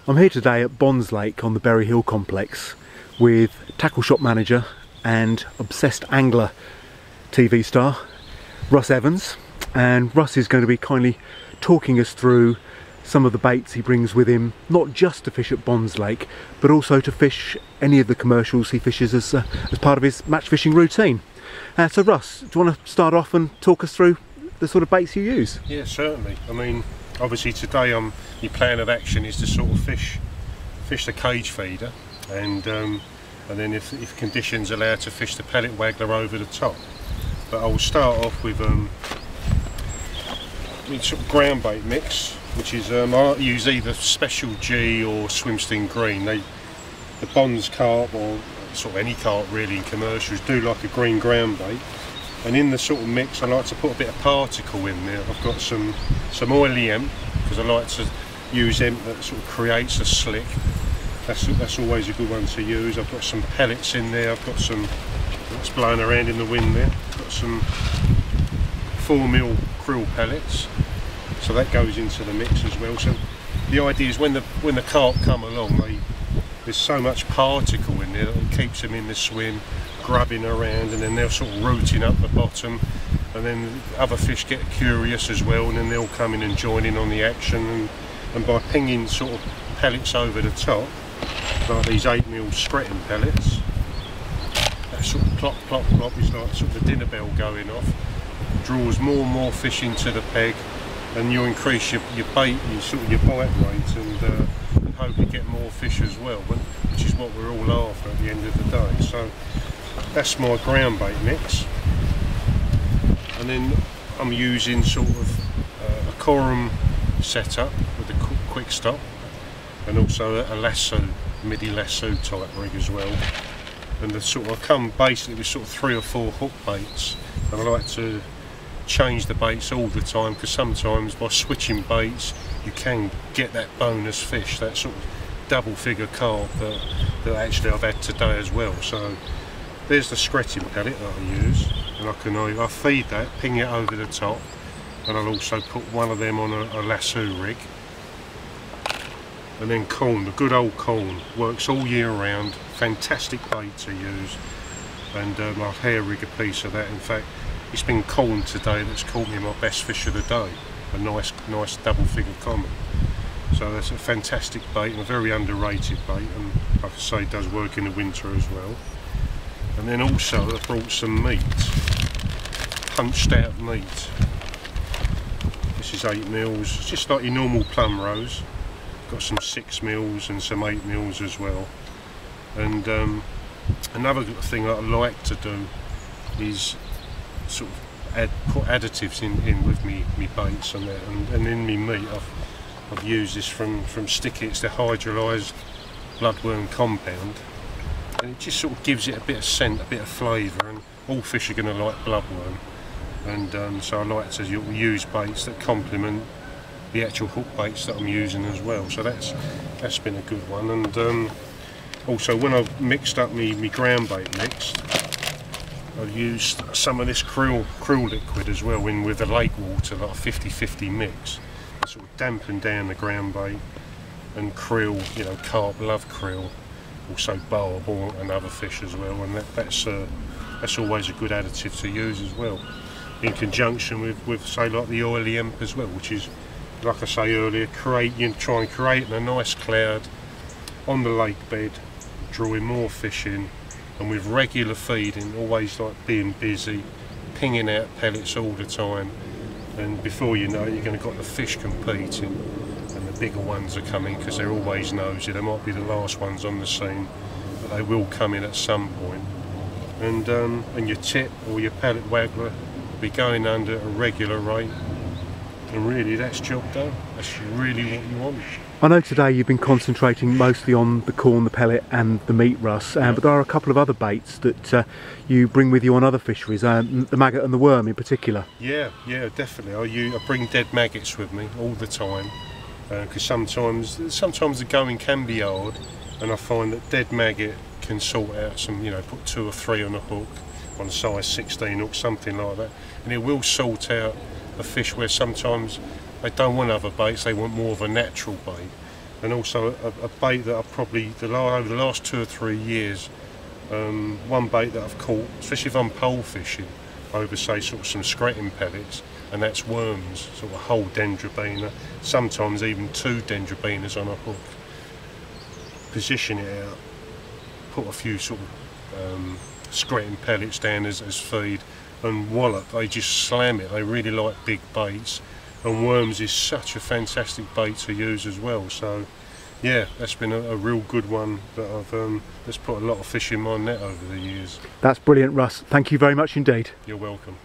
I'm here today at Bonds Lake on the Berry Hill complex with tackle shop manager and obsessed angler TV star Russ Evans, and Russ is going to be kindly talking us through some of the baits he brings with him, not just to fish at Bonds Lake but also to fish any of the commercials he fishes as part of his match fishing routine. So Russ, do you want to start off and talk us through the sort of baits you use? Yeah, certainly. I mean, obviously today my plan of action is to sort of fish the cage feeder, and then if conditions allow, to fish the pellet waggler over the top. But I'll start off with sort of ground bait mix, which is I use either Special G or Swimsting Green. The Bonds carp, or sort of any carp really in commercials, do like a green ground bait. And in the sort of mix, I like to put a bit of particle in there. I've got some oily hemp, because I like to use hemp that sort of creates a slick. That's always a good one to use. I've got some pellets in there. I've got some, it's blowing around in the wind there. I've got some 4mm krill pellets, so that goes into the mix as well. So the idea is when the carp come along, there's so much particle in there that it keeps them in the swim, grubbing around, and then they're sort of rooting up the bottom, and then other fish get curious as well, and then they'll come in and join in on the action. And by pinging sort of pellets over the top, like these 8mm Scretin pellets, that sort of plop plop plop is like sort of the dinner bell going off, draws more and more fish into the peg, and you increase your bait, your bite rate, and hopefully get more fish as well, which is what we're all after at the end of the day. So that's my ground bait mix. And then I'm using sort of a corum setup with a quick stop, and also a lasso, midi lasso type rig as well. And the sort of, I come basically with sort of 3 or 4 hook baits, and I like to change the baits all the time, because sometimes by switching baits you can get that bonus fish, that sort of double figure carp that actually I've had today as well. So there's the Scretin pellet that I use, and I feed that, ping it over the top, and I'll also put one of them on a lasso rig. And then corn, the good old corn, works all year round, fantastic bait to use, and I'll hair rig a piece of that. In fact, it's been corn today that's caught me my best fish of the day, a nice double figure common. So that's a fantastic bait, and a very underrated bait, and like I say, does work in the winter as well. And then also I brought some meat, punched out meat. This is 8mm, just like your normal plum rose. Got some 6mm and some 8mm as well. And another thing that I like to do is sort of put additives in with me baits and that, and in me meat I've used this from Sticky. It's the hydrolyzed bloodworm compound, and it just sort of gives it a bit of scent, a bit of flavour, and all fish are going to like bloodworm. And so I like to use baits that complement the actual hook baits that I'm using as well. So that's been a good one. And also when I've mixed up me ground bait mix, I've used some of this krill liquid as well in with the lake water, like a 50-50 mix, to sort of dampen down the ground bait. And krill, you know, carp love krill, also barb and other fish as well, and that's always a good additive to use as well, in conjunction with say like the oily hemp as well, which is, like I say earlier, try and create a nice cloud on the lake bed, drawing more fish in, and with regular feeding, always like being busy, pinging out pellets all the time, and before you know it, you're going to got the fish competing, and the bigger ones are coming, because they're always nosy. They might be the last ones on the scene, but they will come in at some point. And your tip or your pellet waggler will be going under a regular rate. And really, that's job done. That's really what you want. I know today you've been concentrating mostly on the corn, the pellet and the meat, Russ, but there are a couple of other baits that you bring with you on other fisheries, the maggot and the worm in particular. Yeah, definitely. I bring dead maggots with me all the time, because sometimes the going can be hard, and I find that dead maggot can sort out some, put 2 or 3 on a hook, on a size 16 hook, something like that, and it will sort out a fish where sometimes they don't want other baits, they want more of a natural bait. and also a bait that I've probably over the last 2 or 3 years, one bait that I've caught, especially if I'm pole fishing, over say sort of some scretting pellets, and that's worms, sort of a whole dendrobina, sometimes even 2 dendrobinas on a hook. Position it out, put a few sort of scretting pellets down as feed, and wallop, they just slam it. They really like big baits, and worms is such a fantastic bait to use as well. So yeah, that's been a real good one that I've that's put a lot of fish in my net over the years. That's brilliant, Russ. Thank you very much indeed. You're welcome.